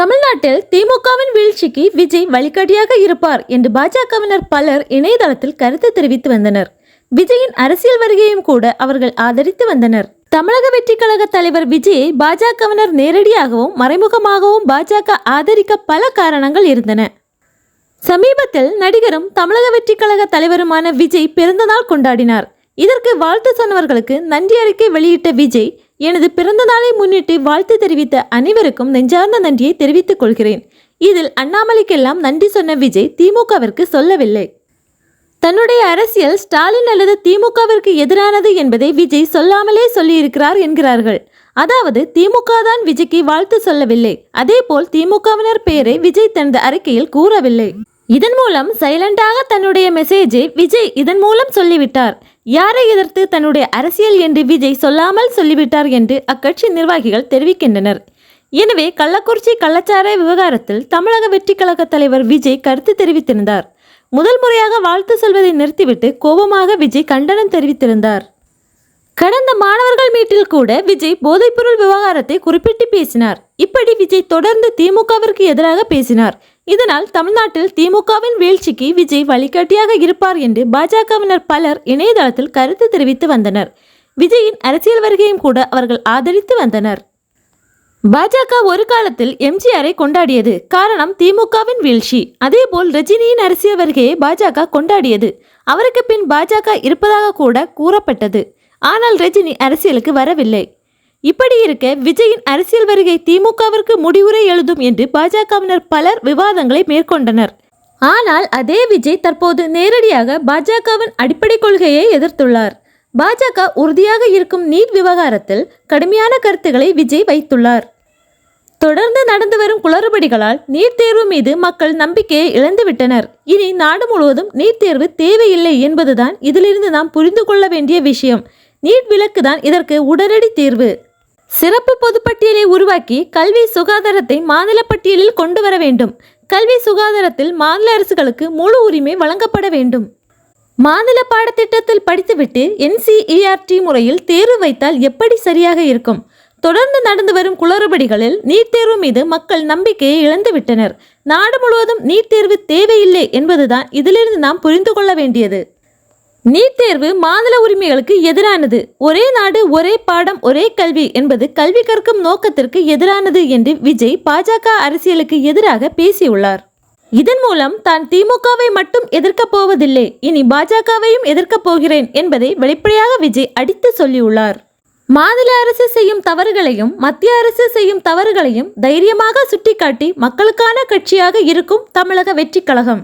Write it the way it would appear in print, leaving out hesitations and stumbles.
தமிழ்நாட்டில் திமுகவின் வீழ்ச்சிக்கு விஜய் வழிகாட்டியாக இருப்பார் என்று பாஜகவினர் பலர் இணையதளத்தில் கருத்து தெரிவித்து வந்தனர். விஜயின் அரசியல் வருகையும் கூட அவர்கள் ஆதரித்து வந்தனர். தமிழக வெற்றி கழக தலைவர் விஜயை பாஜகவினர் நேரடியாகவும் மறைமுகமாகவும் பாஜக ஆதரிக்க பல காரணங்கள் இருந்தன. சமீபத்தில் நடிகரும் தமிழக வெற்றி கழக தலைவருமான விஜய் பிறந்தநாள் கொண்டாடினார். இதற்கு வாழ்த்து சொன்னவர்களுக்கு நன்றி அறிக்கை வெளியிட்ட விஜய், எனது பிறந்த நாளை முன்னிட்டு வாழ்த்து தெரிவித்த அனைவருக்கும் நெஞ்சார்ந்த நன்றியை தெரிவித்துக் கொள்கிறேன். இதில் அண்ணாமலைக்கெல்லாம் நன்றி சொன்ன விஜய் திமுகவிற்கு சொல்லவில்லை. தன்னுடைய அரசியல் ஸ்டாலின் அல்லது திமுகவிற்கு எதிரானது என்பதை விஜய் சொல்லாமலே சொல்லியிருக்கிறார் என்கிறார்கள். அதாவது திமுக தான் விஜய்க்கு வாழ்த்து சொல்லவில்லை, அதேபோல் திமுகவினர் பெயரை விஜய் தனது அறிக்கையில் கூறவில்லை. இதன் மூலம் சைலண்டாக தன்னுடைய மெசேஜை விஜய் இதன் மூலம் சொல்லிவிட்டார். யாரை எதிர்த்து தன்னுடைய அரசியல் என்று விஜய் சொல்லாமல் சொல்லிவிட்டார் என்று அக்கட்சி நிர்வாகிகள் தெரிவிக்கின்றனர். எனவே கள்ளக்குறிச்சி கள்ளச்சாராய விவகாரத்தில் தமிழக வெற்றி கழக தலைவர் விஜய் கருத்து தெரிவித்திருந்தார். முதல் முறையாக வாழ்த்து சொல்வதை நிறுத்திவிட்டு கோபமாக விஜய் கண்டனம் தெரிவித்திருந்தார். கடந்த மாணவர்கள் மீட்டில் கூட விஜய் போதைப்பொருள் விவகாரத்தை குறிப்பிட்டு பேசினார். இப்படி விஜய் தொடர்ந்து திமுகவிற்கு எதிராக பேசினார். இதனால் தமிழ்நாட்டில் திமுகவின் வீழ்ச்சிக்கு விஜய் வழிகாட்டியாக இருப்பார் என்று பாஜகவினர் பலர் இணையதளத்தில் கருத்து தெரிவித்து வந்தனர். விஜயின் அரசியல் வருகையும் கூட அவர்கள் ஆதரித்து வந்தனர். பாஜக ஒரு காலத்தில் எம்ஜிஆரை கொண்டாடியது, காரணம் திமுகவின் வீழ்ச்சி. அதேபோல் ரஜினியின் அரசியல் வருகையை பாஜக கொண்டாடியது. அவருக்கு பின் பாஜக இருப்பதாக கூட கூறப்பட்டது. ஆனால் ரஜினி அரசியலுக்கு வரவில்லை. இப்படி இருக்க விஜயின் அரசியல் வருகை திமுகவிற்கு முடிவுரை எழுதும் என்று பாஜகவினர் பலர் விவாதங்களை மேற்கொண்டனர். ஆனால் அதே விஜய் தற்போது நேரடியாக பாஜகவின் அடிப்படை கொள்கையை எதிர்த்துள்ளார். பாஜக உறுதியாக இருக்கும் நீட் விவகாரத்தில் கடுமையான கருத்துக்களை விஜய் வைத்துள்ளார். தொடர்ந்து நடந்து வரும் குளறுபடிகளால் நீட் தேர்வு மீது மக்கள் நம்பிக்கையை இழந்துவிட்டனர். இனி நாடு முழுவதும் நீட் தேர்வு தேவையில்லை என்பதுதான் இதிலிருந்து நாம் புரிந்து கொள்ள வேண்டிய விஷயம். நீட் விலக்கு தான் இதற்கு உடனடி தீர்வு. சிறப்பு பொதுப்பட்டியலை உருவாக்கி கல்வி சுகாதாரத்தை மாநில பட்டியலில் கொண்டு வர வேண்டும். கல்வி சுகாதாரத்தில் மாநில அரசுகளுக்கு முழு உரிமை வழங்கப்பட வேண்டும். மாநில பாடத்திட்டத்தில் படித்துவிட்டு NCERT முறையில் தேர்வு வைத்தால் எப்படி சரியாக இருக்கும்? தொடர்ந்து நடந்து வரும் குளறுபடிகளில் நீட் தேர்வு மீது மக்கள் நம்பிக்கையை இழந்துவிட்டனர். நாடு முழுவதும் நீட் தேர்வு தேவையில்லை என்பதுதான் இதிலிருந்து நாம் புரிந்து கொள்ள வேண்டியது. நீட் தேர்வு மாநில உரிமைகளுக்கு எதிரானது. ஒரே நாடு ஒரே பாடம் ஒரே கல்வி என்பது கல்வி கற்கும் நோக்கத்திற்கு எதிரானது என்று விஜய் பாஜக அரசியலுக்கு எதிராக பேசியுள்ளார். இதன் மூலம் தான் திமுகவை மட்டும் எதிர்க்கப் போவதில்லை, இனி பாஜகவையும் எதிர்க்கப் போகிறேன் என்பதை வெளிப்படையாக விஜய் அடித்து சொல்லியுள்ளார். மாநில அரசு செய்யும் தவறுகளையும் மத்திய அரசு செய்யும் தவறுகளையும் தைரியமாக சுட்டிக்காட்டி மக்களுக்கான கட்சியாக இருக்கும் தமிழக வெற்றி கழகம்.